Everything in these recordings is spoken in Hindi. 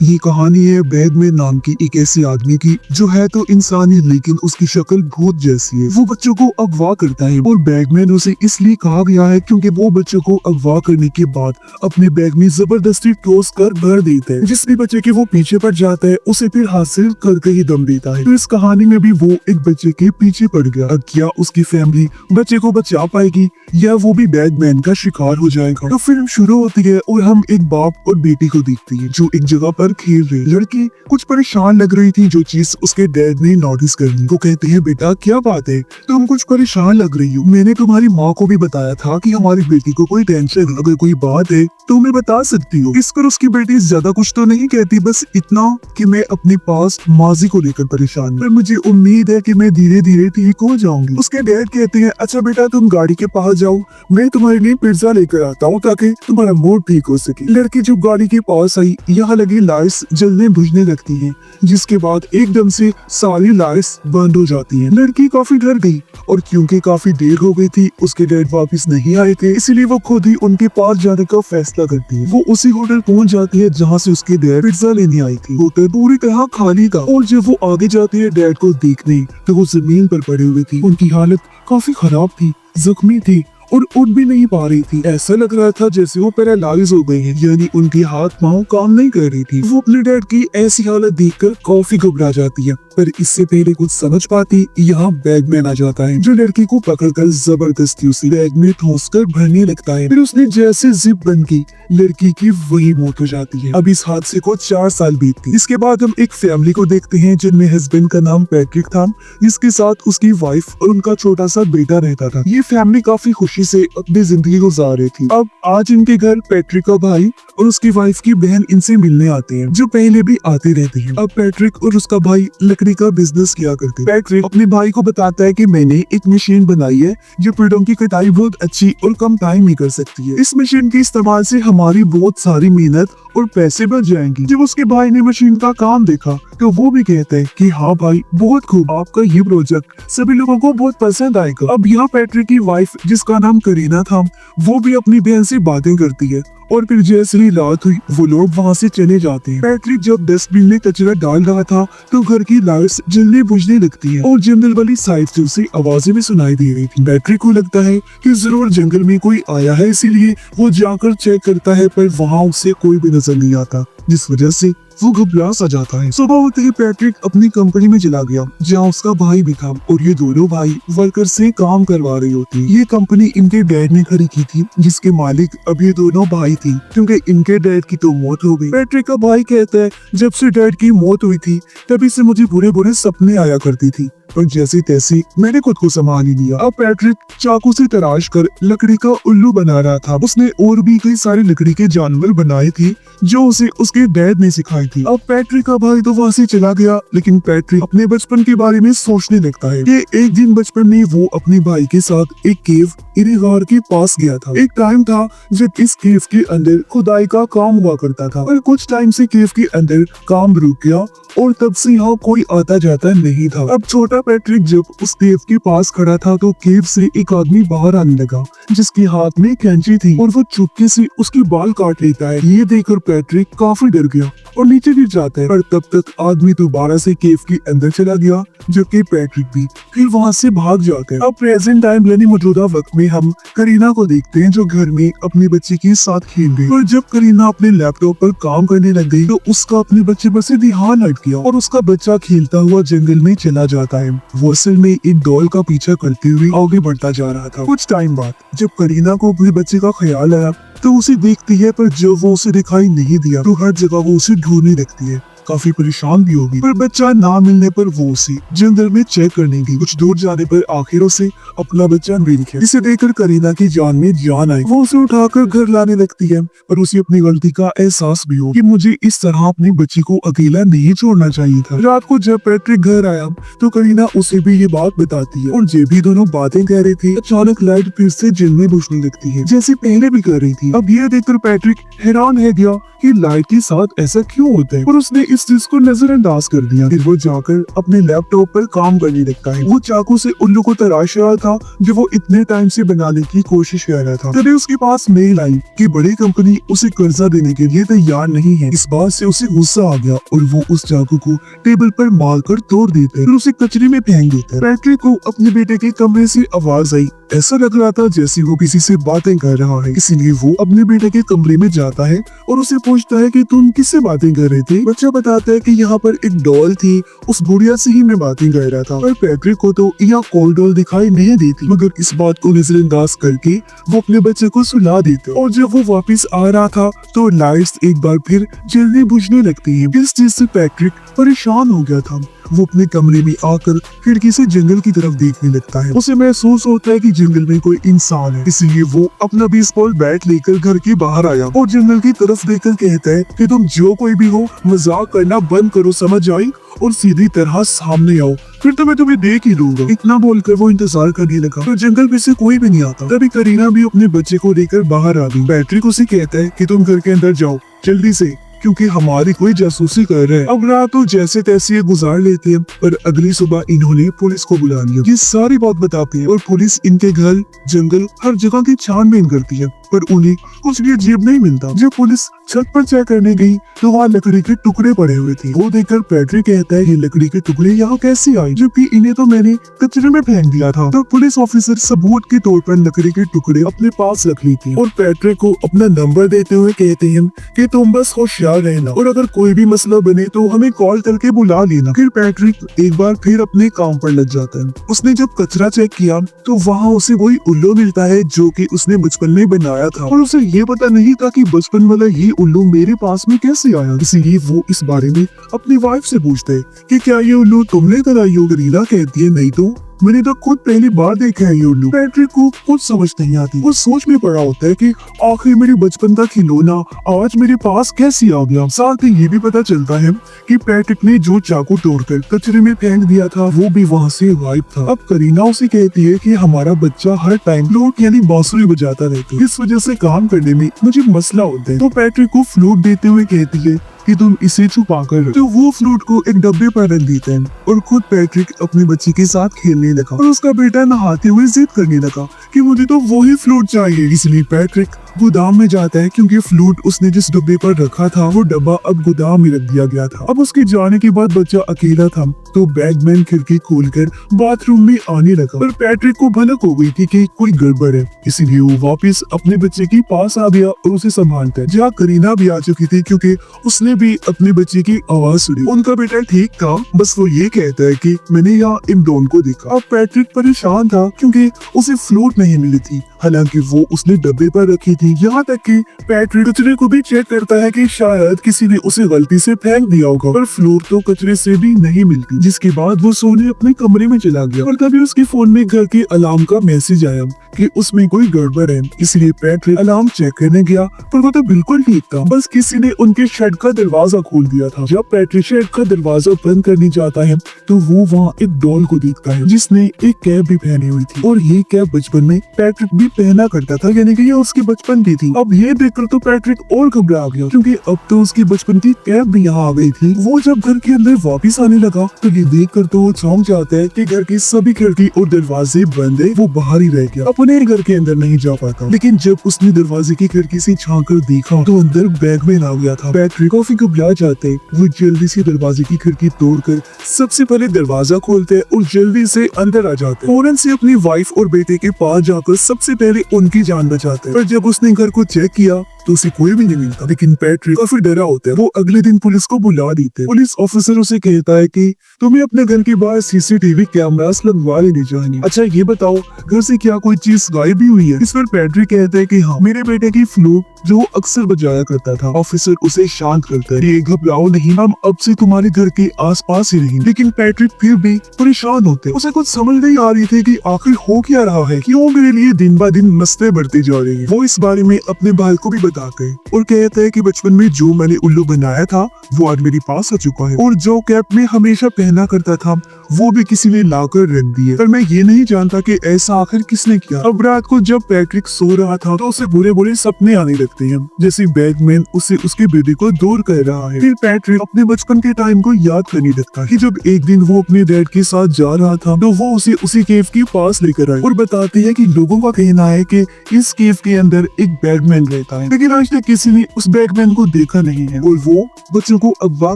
ये कहानी है बैगमैन नाम की एक ऐसे आदमी की जो है तो इंसान ही लेकिन उसकी शक्ल भूत जैसी है। वो बच्चों को अगवा करता है और बैगमैन उसे इसलिए कहा गया है क्योंकि वो बच्चों को अगवा करने के बाद अपने बैग में जबरदस्ती ठोस कर भर देता है। जिस भी बच्चे के वो पीछे पड़ जाता है उसे फिर हासिल करके ही दम देता है। तो इस कहानी में भी वो एक बच्चे के पीछे पड़ गया। अब क्या उसकी फैमिली बच्चे को बचा पाएगी या वो भी बैगमैन का शिकार हो जाएगा। तो फिल्म शुरू होती है और हम एक बाप और बेटी को देखते हैं जो एक जगह पर खेल रहे। लड़की कुछ परेशान लग रही थी जो चीज उसके डैड ने नोटिस कर ली। वो कहते हैं बेटा क्या बात है, तुम कुछ परेशान लग रही हो। मैंने तुम्हारी माँ को भी बताया था कि हमारी बेटी को कोई टेंशन अगर कोई बात है तो मैं बता सकती हूँ। इस पर उसकी बेटी ज्यादा कुछ तो नहीं कहती, बस इतना कि मैं अपने पास माजी को लेकर परेशान हूँ, पर मुझे उम्मीद है कि मैं धीरे धीरे ठीक हो जाऊंगी। उसके डैड कहते हैं अच्छा बेटा तुम गाड़ी के पास जाओ, मैं तुम्हारे लिए पिज्जा लेकर आता हूँ ताकि तुम्हारा मूड ठीक हो सके। लड़की जब गाड़ी के पास आई यहाँ लगी लाइट्स जलने बुझने लगती हैं, जिसके बाद एकदम से सारी लाइट्स बंद हो जाती हैं। लड़की काफी डर गई और क्योंकि काफी देर हो गई थी उसके डैड वापस नहीं आए थे, इसीलिए वो खुद ही उनके पास जाने का फैसला करती है। वो उसी होटल पहुंच जाती है जहाँ से उसके डैड पिज्जा लेने आई थी। होटल पूरी तरह खाली था और जब वो आगे जाती है डैड को देखने तो वो जमीन पर पड़े हुए थी। उनकी हालत काफी खराब थी, जख्मी थी और उठ भी नहीं पा रही थी। ऐसा लग रहा था जैसे वो पैरालाइज हो गई है, यानी उनकी हाथ पांव काम नहीं कर रही थी। वो अपने डैड की ऐसी हालत देखकर काफी घबरा जाती है, पर इससे पहले कुछ समझ पाती यहाँ बैगमैन आ जाता है जो लड़की को पकड़कर जबरदस्ती उसी बैग में ठोस कर भरने लगता है। फिर उसने जैसे जिप बंद की लड़की की वही मौत हो जाती है। अब इस हादसे को 4 साल बीतती। इसके बाद हम एक फैमिली को देखते हैं जिनमें हस्बैंड का नाम पैट्रिक था, जिसके साथ उसकी वाइफ और उनका छोटा सा बेटा रहता था। ये फैमिली काफी खुशी से अपनी जिंदगी गुजार रही थी। अब आज इनके घर पैट्रिक का भाई और उसकी वाइफ की बहन इनसे मिलने आते हैं, जो पहले भी आते रहते हैं। अब पैट्रिक और उसका भाई लकड़ी का बिजनेस किया करते हैं। पैट्रिक अपने भाई को बताता है कि मैंने एक मशीन बनाई है जो पेड़ों की कटाई बहुत अच्छी और कम टाइम में कर सकती है। इस मशीन के इस्तेमाल से हमारी बहुत सारी मेहनत और पैसे बच जाएंगे। जब उसके भाई ने मशीन का काम देखा तो वो भी कहते हैं कि हाँ भाई बहुत खूब, आपका ये प्रोजेक्ट सभी लोगों को बहुत पसंद आएगा। अब यहाँ पैट्रिक की वाइफ जिसका नाम करीना था वो भी अपनी बहन से बातें करती है और फिर जैसे ही रात हुई वो लोग वहाँ से चले जाते हैं। पैट्रिक जब डस्टबिन में कचरा डाल रहा था तो घर की लाइट्स जलने बुझने लगती है और जंगल वाली साइड से उसे आवाजें भी सुनाई दे रही थी। पैट्रिक को लगता है कि जरूर जंगल में कोई आया है, इसीलिए वो जाकर चेक करता है, पर वहाँ उसे कोई भी नजर नहीं आता, जिस वजह से वो घबरा सा जाता है। सुबह होते ही पैट्रिक अपनी कंपनी में चला गया जहाँ उसका भाई भी था और ये दोनों भाई वर्कर से काम करवा रही होती। ये कंपनी इनके डैड ने खड़ी की थी, जिसके मालिक अब ये दोनों भाई थी, क्योंकि इनके डैड की तो मौत हो गई। पैट्रिक का भाई कहता है जब से डैड की मौत हुई थी तभी से मुझे बुरे बुरे सपने आया करती थी, पर जैसे तैसे मैंने खुद को संभाल ही लिया। अब पैट्रिक चाकू से तराश कर लकड़ी का उल्लू बना रहा था। उसने और भी कई सारे लकड़ी के जानवर बनाए थे जो उसे उसके डैड ने सिखाई थी। अब पैट्रिक का भाई तो वहाँ से चला गया, लेकिन पैट्रिक अपने बचपन के बारे में सोचने लगता है कि एक दिन बचपन में वो अपने भाई के साथ एक केव इरेगार के पास गया था। एक टाइम था जब इस केव के अंदर खुदाई का काम हुआ करता था, पर कुछ टाइम से केव के अंदर काम रुक गया और तब से यहाँ कोई आता जाता नहीं था। अब छोटा पैट्रिक जब उस केव के पास खड़ा था तो केव से एक आदमी बाहर आने लगा जिसके हाथ में कैंची थी और वो चुपके से उसके बाल काट लेता है। ये देखकर पैट्रिक काफी डर गया और नीचे गिर जाता है, पर तब तक आदमी दोबारा से केव के अंदर चला गया, जबकि पैट्रिक भी फिर वहाँ से भाग जाता है। अब प्रेजेंट टाइम यानी मौजूदा वक्त में हम करीना को देखते हैं जो घर में अपने बच्चे के साथ खेल रही। और जब करीना अपने लैपटॉप पर काम करने लग गई तो उसका अपने बच्चे पर से ध्यान हट गया और उसका बच्चा खेलता हुआ जंगल में चला जाता है। वो असल में एक डॉल का पीछा करते हुए आगे बढ़ता जा रहा था। कुछ टाइम बाद जब करीना को अपने बच्चे का ख्याल आया तो उसे देखती है, पर जब वो उसे दिखाई नहीं दिया तो हर जगह वो उसे ढूंढने लगती है। काफी परेशान भी होगी, पर बच्चा ना मिलने पर वो उसे जंगल में चेक करने गई। कुछ दूर जाने पर आखिर उसे अपना बच्चा मिल गया, जिसे देखकर करीना की जान में जान आई। वो उसे उठाकर घर लाने लगती है, पर उसे अपनी गलती का एहसास भी हो कि मुझे इस तरह अपने बच्ची को अकेला नहीं छोड़ना चाहिए था। रात को जब पैट्रिक घर आया तो करीना उसे भी ये बात बताती है और जब भी दोनों बातें कह रहे थे अचानक लाइट फिर से जलने बुझने लगती है, जैसे पहले भी कर रही थी। अब यह देखकर पैट्रिक हैरान है गया कि लाइट के साथ ऐसा क्यों होता है, और उसने इस चीज को नजरअंदाज कर दिया। फिर वो जाकर अपने लैपटॉप पर काम करने लगता है। वो चाकू से उल्लू को तराश रहा था जो वो इतने टाइम से बनाने की कोशिश कर रहा था। तभी उसके पास मेल आई कि बड़ी कंपनी उसे कर्जा देने के लिए तैयार नहीं है। इस बात से उसे गुस्सा आ गया और वो उस चाकू को टेबल पर मारकर तोड़ देते हैं, फिर उसे कचरे में फेंक देते हैं। पैट्रिक को अपने बेटे के कमरे से आवाज आई। ऐसा लग रहा था जैसे वो किसी से बातें कर रहा है, इसीलिए वो अपने बेटे के कमरे में जाता है और उसे पूछता है कि तुम किससे बातें कर रहे थे। बच्चा बताता है कि यहाँ पर एक डॉल थी, उस गुड़िया से ही मैं बातें कर रहा था। पर पैट्रिक को तो यहाँ कोई डॉल दिखाई नहीं देती, मगर इस बात को नजरअंदाज करके वो अपने बच्चे को सुला देते। और जब वो वापस आ रहा था तो लाइट्स एक बार फिर जलने बुझने लगती है। इस चीज से पैट्रिक परेशान हो गया था। वो अपने कमरे में आकर खिड़की से जंगल की तरफ देखने लगता है। उसे महसूस होता है कि जंगल में कोई इंसान है, इसलिए वो अपना बेसबॉल बैट लेकर घर के बाहर आया और जंगल की तरफ देखकर कहता है कि तुम जो कोई भी हो, मजाक करना बंद करो, समझ आई, और सीधी तरह सामने आओ, फिर तो मैं तुम्हें देख ही लूंगा। इतना बोलकर वो इंतजार करने लगा, तो जंगल में से कोई भी नहीं आता। तभी करीना भी अपने बच्चे को लेकर बाहर आ गई। पैट्रिक उसे कहता है कि तुम घर के अंदर जाओ जल्दी से, क्योंकि हमारी कोई जासूसी कर रहा है। अब रात तो जैसे तैसे ये गुजार लेते हैं, पर अगली सुबह इन्होंने पुलिस को बुला लिया। ये सारी बात बताती है और पुलिस इनके घर, जंगल, हर जगह की छानबीन करती है, पर उन्हें कुछ भी अजीब नहीं मिलता। जब पुलिस छत पर चेक करने गई तो वहाँ लकड़ी के टुकड़े पड़े हुए थे। वो देखकर पैट्रिक कहता है ये लकड़ी के टुकड़े यहाँ कैसे आए, जबकि इन्हें तो मैंने कचरे में फेंक दिया था। तो पुलिस ऑफिसर सबूत के तौर पर लकड़ी के टुकड़े अपने पास रख ली थी और पैट्रिक को अपना नंबर देते हुए कहते हैं कि तुम बस होशियार रहना और अगर कोई भी मसला बने तो हमें कॉल करके बुला लेना। फिर पैट्रिक एक बार फिर अपने काम पर लग जाता है। उसने जब कचरा चेक किया तो वहाँ उसे वही उल्लू मिलता है जो कि उसने बचपन में बनाया था, और उसे ये पता नहीं था कि बचपन वाला ये उल्लू मेरे पास में कैसे आया। इसीलिए वो इस बारे में अपनी वाइफ से पूछते है कि क्या ये उल्लू तुमने बनाई हो। गरीना कहती है नहीं तो मैंने तो खुद पहली बार देखा है ये उल्लू। पैट्रिक को कुछ समझ नहीं आती। वो सोच में पड़ा होता है कि आखिर मेरे बचपन का खिलौना आज मेरे पास कैसे आ गया। साथ ही ये भी पता चलता है कि पैट्रिक ने जो चाकू तोड़कर कचरे में फेंक दिया था वो भी वहाँ से गायब था। अब करीना उसे कहती है कि हमारा बच्चा हर टाइम फ्लूट यानी बांसुरी बजाता रहता है, इस वजह से काम करने में मुझे मसला होता है। तो पैट्रिक को फ्लूट देते हुए कहती है कि तुम इसे छुपा कर रखो। तो वो फ्लूट को एक डब्बे पर रख देते हैं और खुद पैट्रिक अपने बच्चे के साथ खेलने लगा और उसका बेटा नहाते हुए जिद करने लगा कि मुझे तो वही फ्लूट चाहिए। इसलिए पैट्रिक गोदाम में जाता है क्योंकि फ्लूट उसने जिस डब्बे पर रखा था वो डब्बा अब गोदाम में रख दिया गया था। अब उसके जाने के बाद बच्चा अकेला था तो बैगमैन खिड़की खोलकर बाथरूम में आने लगा, पर पैट्रिक को भनक हो गई थी कि कोई गड़बड़ है, इसीलिए वो वापस अपने बच्चे के पास आ गया और उसे संभालता है। जहाँ करीना भी आ चुकी थी क्योंकि उसने भी अपने बच्चे की आवाज सुनी। उनका बेटा ठीक था, बस वो ये कहता है कि मैंने यहाँ इमरान को देखा। अब पैट्रिक परेशान था क्योंकि उसे फ्लूट नहीं मिली थी, हालांकि वो उसने डब्बे पर रखी थी। यहाँ तक कि पैट्रिक कचरे को भी चेक करता है कि शायद किसी ने उसे गलती से फेंक दिया होगा, पर फ्लूट तो कचरे से भी नहीं मिलती। जिसके बाद वो सोने अपने कमरे में चला गया और तभी उसके फोन में घर के अलार्म का मैसेज आया कि उसमें कोई गड़बड़ है। इसलिए पैट्रिक अलार्म चेक करने गया, पर वो तो बिल्कुल ठीक था, बस किसी ने उनके शेड का दरवाजा खोल दिया था। जब पैट्रिक शेड का दरवाजा बंद करने जाता है तो वो वहाँ एक डॉल को देखता है जिसने एक कैप भी पहनी हुई थी, और ये कैप बचपन में पैट्रिक भी पहना करता था, यानी कि ये उसकी बचपन की थी। अब ये देखकर तो पैट्रिक और घबरा गया क्योंकि अब तो उसकी बचपन की कैप भी यहाँ आ गई थी। वो जब घर के अंदर वापस आने लगा तो ये देखकर तो वो चौंक जाता है कि घर की सभी खिड़की और दरवाजे बंद है। वो बाहर ही रह गया, अपने घर के अंदर नहीं जा पाता। लेकिन जब उसने दरवाजे की खिड़की से झांक कर देखा तो अंदर बैगमैन आ गया था। पैट्रिक काफी घबरा जाते, वो जल्दी से दरवाजे की खिड़की तोड़कर सबसे पहले दरवाजा खोलते हैं और जल्दी से अंदर आ जाते हैं। फौरन से अपनी वाइफ और बेटे के पास जाकर सबसे पहले उनकी जान बचाते हैं। पर जब उसने घर को चेक किया तो उसे कोई भी नहीं मिलता। लेकिन पैट्रिक काफी डरा होता है। वो अगले दिन पुलिस को बुला देते हैं। पुलिस ऑफिसर उसे कहता है कि तुम्हें अपने घर के बाहर सीसीटीवी कैमरास लगवा लेने चाहिए। अच्छा ये बताओ घर से क्या कोई चीज गायब भी हुई है? इस पर पैट्रिक कहता है कि हाँ, मेरे बेटे की फ्लूट जो वो अक्सर बजाया करता था। ऑफिसर उसे शांत करता है, ये घबराओ नहीं, हम अब से तुम्हारे घर के आसपास ही रहेंगे। लेकिन पैट्रिक फिर भी परेशान होते। उसे कुछ समझ नहीं आ रही थी कि आखिर हो क्या रहा है, क्यों मेरे लिए दिन ब दिन मसले बढ़ते जा रही है। वो इस बारे में अपने भाई को भी बता गए और कहता है कि बचपन में जो मैंने उल्लू बनाया था वो आज मेरे पास आ चुका है, और जो कैप में हमेशा पहना करता था वो भी किसी ने लाकर रख दिए, पर मैं ये नहीं जानता कि ऐसा आखिर किसने किया। अब रात को जब पैट्रिक सो रहा था तो उसे बुरे बुरे सपने आने लगते हैं, जैसे बैगमैन उसे उसके बेटे को दूर कर रहा है। फिर पैट्रिक अपने बचपन के टाइम को याद करने लगता है कि जब एक दिन वो अपने डैड के साथ जा रहा था तो वो उसे उसी केव के पास लेकर आए और बताते हैं कि लोगों का कहना है कि इस केव के अंदर एक बैगमैन रहता है, लेकिन आज तक किसी ने उस बैगमैन को देखा नहीं है और वो बच्चों को अगवा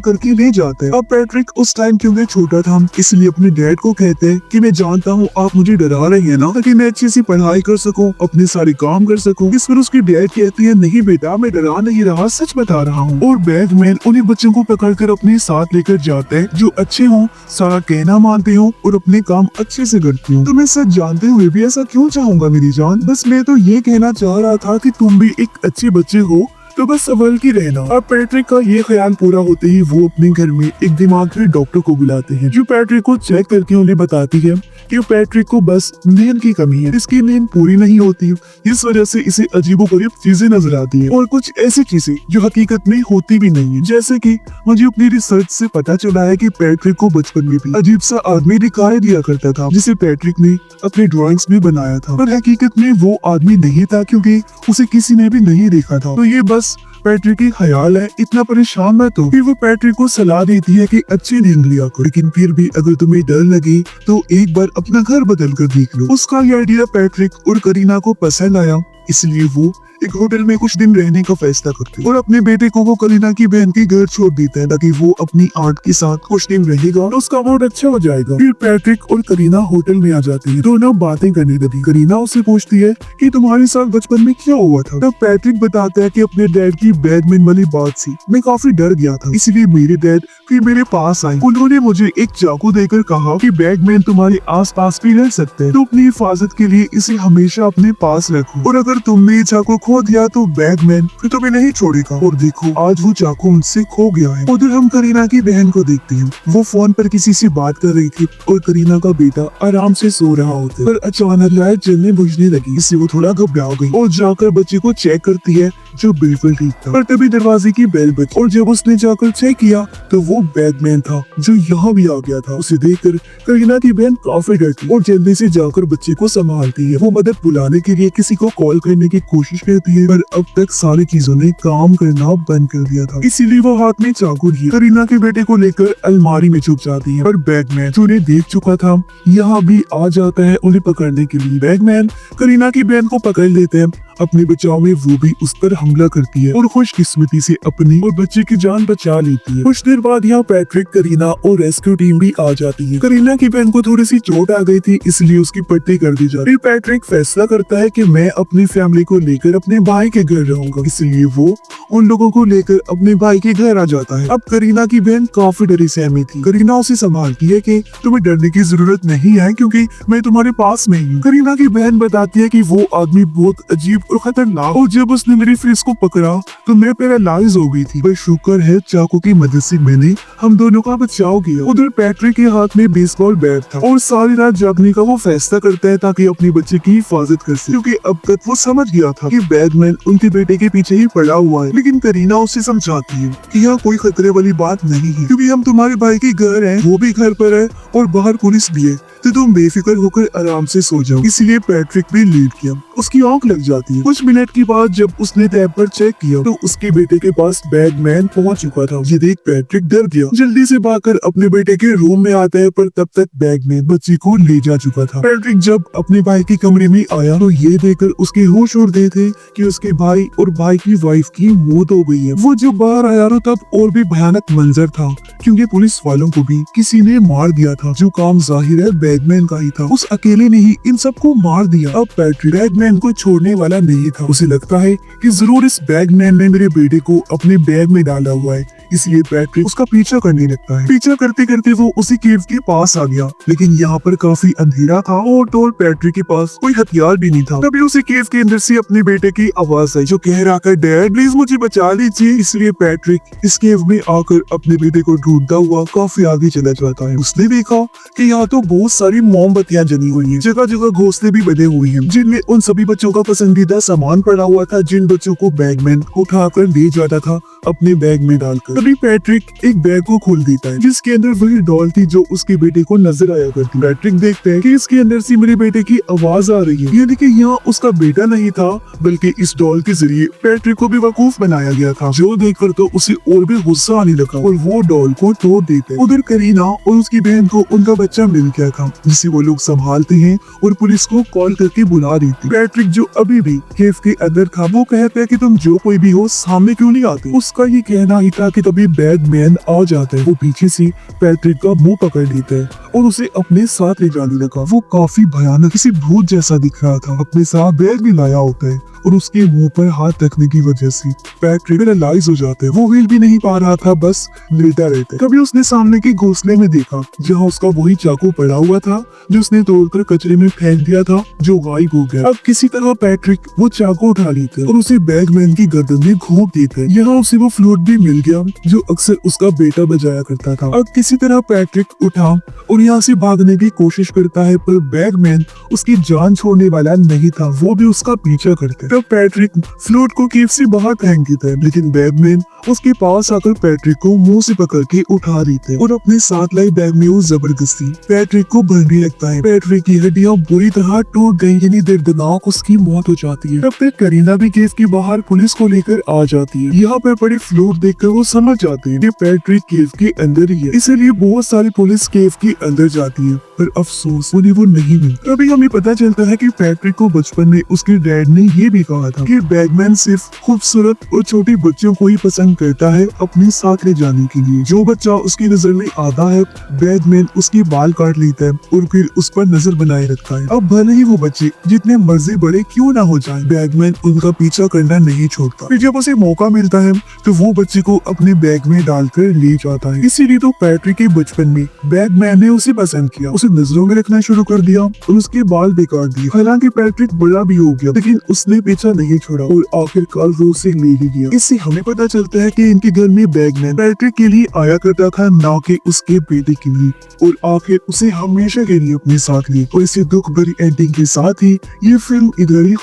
करके ले जाता है। अब पैट्रिक उस टाइम क्योंकि छोटा था इसलिए अपने डैड को कहते हैं कि मैं जानता हूँ आप मुझे डरा रहे हैं ना, ताकि मैं अच्छी सी पढ़ाई कर सकूं, अपने सारे काम कर सकूं। इस पर उसके डैड कहते हैं नहीं बेटा, मैं डरा नहीं रहा, सच बता रहा हूँ। और बैगमैन उन्हीं बच्चों को पकड़कर अपने साथ लेकर जाते हैं जो अच्छे हों, सारा कहना मानते हो और अपने काम अच्छे से करते हो। तो मैं सच जानते हुए भी ऐसा क्यों चाहूंगा मेरी जान? बस मैं तो ये कहना चाह रहा था कि तुम भी एक अच्छे बच्चे हो, तो बस संभल की रहना। अब पैट्रिक का ये ख्याल पूरा होते ही वो अपने घर में एक दिमागी डॉक्टर को बुलाते हैं, जो पैट्रिक को चेक करके उन्हें बताती है कि पैट्रिक को बस नींद की कमी है, इसकी नींद पूरी नहीं होती, इस वजह से इसे अजीबोगरीब चीजें नजर आती है और कुछ ऐसी चीजें जो हकीकत में होती भी नहीं है। जैसे कि मुझे अपनी रिसर्च से पता चला है कि पैट्रिक को बचपन में भी अजीब सा आदमी दिखाई दिया करता था, जिसे पैट्रिक ने अपने ड्राइंग्स में बनाया था, पर हकीकत में वो आदमी नहीं था क्योंकि उसे किसी ने भी नहीं देखा था। तो ये बस पैट्रिक की ख्याल है, इतना परेशान मत हो। फिर वो पैट्रिक को सलाह देती है कि अच्छी नींद लिया करो, लेकिन फिर भी अगर तुम्हें डर लगे तो एक बार अपना घर बदल कर देख लो। उसका ये आइडिया पैट्रिक और करीना को पसंद आया, इसलिए वो एक होटल में कुछ दिन रहने का फैसला करते हैं और अपने बेटे को वो करीना की बहन के घर छोड़ देता है ताकि वो अपनी आंट के साथ कुछ दिन रहेगा तो उसका मूड अच्छा हो जाएगा। फिर पैट्रिक और करीना होटल में आ जाती है, दोनों बातें करने लगी। करीना उससे पूछती है कि तुम्हारे साथ बचपन में क्या हुआ था। तब पैट्रिक बताता है कि अपने डैड की बैगमैन वाली बात से मैं काफी डर गया था, इसलिए मेरे डैड फिर मेरे पास आए। उन्होंने मुझे एक चाकू देकर कहा कि बैगमैन तुम्हारे आस पास भी रह सकते हैं, तो अपनी हिफाजत के लिए इसे हमेशा अपने पास रखो और अगर तुमने ये चाकू खो दिया तो बैगमैन फिर तुम्हें नहीं छोड़ेगा। और देखो आज वो चाकू उनसे खो गया है। उधर हम करीना की बहन को देखते हैं, वो फोन पर किसी से बात कर रही थी और करीना का बेटा आराम से सो रहा होता है, पर अचानक लाइट जलने बुझने लगी, इससे वो थोड़ा घबरा गई और जाकर बच्चे को चेक करती है जो बिल्कुल ठीक था। पर तभी दरवाजे की बेल बजी और जब उसने जाकर चेक किया तो वो बैगमैन था जो यहाँ भी आ गया था। उसे देखकर करीना की बहन काफी डरती और जल्दी से जाकर बच्चे को संभालती है। वो मदद बुलाने के लिए किसी को कॉल करने की कोशिश करती है, पर अब तक सारी चीजों ने काम करना बंद कर दिया था, इसीलिए वो हाथ में चाकू लिए करीना के बेटे को लेकर अलमारी में छुप जाती है। पर बैगमैन जो उन्हें देख चुका था यहाँ भी आ जाता है उन्हें पकड़ने के लिए। बैगमैन करीना की बहन को पकड़ लेते हैं, अपने बचाव में वो भी उस पर हमला करती है और खुशकिस्मती से अपनी और बच्चे की जान बचा लेती है। कुछ देर बाद यहाँ पैट्रिक, करीना और रेस्क्यू टीम भी आ जाती है। करीना की बहन को थोड़ी सी चोट आ गई थी, इसलिए उसकी पट्टी कर दी जाती है। फिर पैट्रिक फैसला करता है कि मैं अपनी फैमिली को लेकर अपने भाई के घर रहूंगा, इसलिए वो उन लोगों को लेकर अपने भाई के घर आ जाता है। अब करीना की बहन काफी डरी सहमी थी। करीना उसे संभालती है कि तुम्हें डरने की जरूरत नहीं है क्योंकि मैं तुम्हारे पास में हूँ। करीना की बहन बताती है कि वो आदमी बहुत अजीब और खतरनाक, और जब उसने मेरी फेस को पकड़ा तो मैं पैरालाइज हो गई थी, पर शुक्र है चाकू की मदद से मैंने हम दोनों का बचाव किया। उधर पैट्रिक के हाथ में बेसबॉल बैट था और सारी रात जागने का वो फैसला करता है ताकि अपने बच्चे की हिफाजत कर सके, क्योंकि अब तक वो समझ गया था कि बैगमैन उनके बेटे के पीछे ही पड़ा हुआ है। लेकिन करीना उसे समझाती है कि यहाँ कोई खतरे वाली बात नहीं है, क्योंकि हम तुम्हारे भाई के घर हैं, वो भी घर पर है और बाहर पुलिस भी है, तो तुम बेफिक्र होकर आराम से सो जाओ। इसलिए पैट्रिक भी लेट गया, उसकी आंख लग जाती है। कुछ मिनट के बाद जब उसने टैब पर चेक किया तो उसके बेटे के पास बैगमैन पहुंच चुका था। ये देख पैट्रिक डर गया, जल्दी से भागकर अपने बेटे के रूम में आता है, पर तब तक बैगमैन बच्चे को ले जा चुका था। पैट्रिक जब अपने भाई के कमरे में आया तो ये देखकर उसके होश उड़ गए थे कि उसके भाई और भाई की वाइफ की मौत हो गई है। वो जब बाहर आया तो तब और भी भयानक मंजर था, क्योंकि पुलिस वालों को भी किसी ने मार दिया था, जो काम जाहिर है बैगमैन का ही था। उस अकेले ने ही इन सबको मार दिया। अब पैट्रिक बैगमैन को छोड़ने वाला नहीं था। उसे लगता है कि जरूर इस बैगमैन ने मेरे बेटे को अपने बैग में डाला हुआ है, इसलिए पैट्रिक उसका पीछा करने लगता है। पीछा करते करते वो उसी केव के पास आ गया, लेकिन यहाँ पर काफी अंधेरा था और पैट्रिक के पास कोई हथियार भी नहीं था। तभी उसे केव के अंदर से अपने बेटे की आवाज आई, जो कह रहा था डैड प्लीज मुझे बचा लीजिए। इसलिए पैट्रिक इस केव में आकर अपने बेटे को ढूंढता हुआ काफी आगे चला जाता है। उसने देखा कि यहाँ तो बहुत सारी मोमबत्तियां जली हुई हैं। जगह जगह घोंसले भी बने हुए हैं जिनमें उन सभी बच्चों का पसंदीदा सामान पड़ा हुआ था जिन बच्चों को बैगमैन उठाकर ले जाता था अपने बैग में डालकर। तभी पैट्रिक एक बैग को खोल देता है जिसके अंदर वही डॉल थी जो उसके बेटे को नजर आया करती। पैट्रिक देखता है कि इसके अंदर से मेरे बेटे की आवाज आ रही है, यानी कि यहाँ उसका बेटा नहीं था बल्कि इस डॉल के जरिए पैट्रिक को बेवकूफ बनाया गया था। जो देखकर तो उसे और भी गुस्सा आने लगा और वो डॉल को तोड़ देते हैं। उधर करीना और उसकी बहन को उनका बच्चा मिल गया था जिसे वो लोग संभालते हैं और पुलिस को कॉल करके बुला देते। पैट्रिक जो अभी भी केव के अंदर था वो कहता है कि तुम जो कोई भी हो सामने क्यों नहीं आते। उसका ये कहना ही था कि तभी बैगमैन आ जाता है। वो पीछे से पैट्रिक का मुंह पकड़ लेता है और उसे अपने साथ ले जाने लगा। वो काफी भयानक किसी भूत जैसा दिख रहा था। अपने साथ बैग भी लाया होता है और उसके मुंह पर हाथ रखने की वजह से पैट्रिक पैरालाइज हो जाता है। वो हिल भी नहीं पा रहा था, बस लेटा रहता है। तभी उसने सामने के घोंसले में देखा जहाँ उसका वही चाकू पड़ा हुआ था जो उसने तोड़कर कचरे में फेंक दिया था, जो गायब हो गया। अब किसी तरह पैट्रिक वो चाकू उठा लेता है और उसे बैगमैन की गर्दन में घोंप देता है। यहाँ उसे वो फ्लूट भी मिल गया जो अक्सर उसका बेटा बजाया करता था। अब किसी तरह पैट्रिक उठा और यहाँ से भागने की कोशिश करता है, पर बैगमैन उसकी जान छोड़ने वाला नहीं था, वो भी उसका पीछा करता है। तब पैट्रिक फ्लूट को केव से बाहर फेंक देता है, लेकिन बैगमैन उसके पास आकर पैट्रिक को मुंह से पकड़ के उठा देते हैं और अपने साथ लाई बैग में वो जबरदस्ती पैट्रिक को भरने लगता है। पैट्रिक की हड्डियां बुरी तरह टूट गई, यानी दर्दनाक उसकी मौत हो जाती है। तब तक करीना भी केव के बाहर पुलिस को लेकर आ जाती है। यहाँ पे पड़ी फ्लूट देखकर वो समझ जाते हैं कि पैट्रिक केव के अंदर ही है, इसलिए बहुत सारी पुलिस केव के अंदर जाती है, पर अफसोस उन्हें वो नहीं मिलता। तभी हमें पता चलता है कि पैट्रिक को बचपन में उसके डैड ने ये भी कहा था कि बैगमैन सिर्फ खूबसूरत और छोटे बच्चों को ही पसंद करता है अपने साथ ले जाने के लिए। जो बच्चा उसकी नजर में आता है बैगमैन उसके बाल काट लेता है और फिर उस पर नजर बनाए रखता है। अब भले ही वो बच्चे जितने मर्जी बड़े क्यों ना हो जाए, बैगमैन उनका पीछा करना नहीं छोड़ता। फिर जब उसे मौका मिलता है तो वो बच्चे को अपने बैग में डालकर ले जाता है। इसीलिए तो पैट्रिक के बचपन में बैगमैन ने उसे पसंद किया, उसे नजरों में रखना शुरू कर दिया और उसके बाल बेकार दिए। हालांकि पैट्रिक बड़ा भी हो गया, लेकिन उसने पीछा नहीं छोड़ा और आखिरकार वो उसे ले ही गया। इससे हमें पता चलता है कि इनके घर में बैगमैन पैट्रिक के लिए आया करता था, ना कि उसके बेटे के लिए, और आखिर उसे हमेशा के लिए अपने साथ लिए। और इसे दुख भरी एंडिंग के साथ ही ये फिल्म इधर ही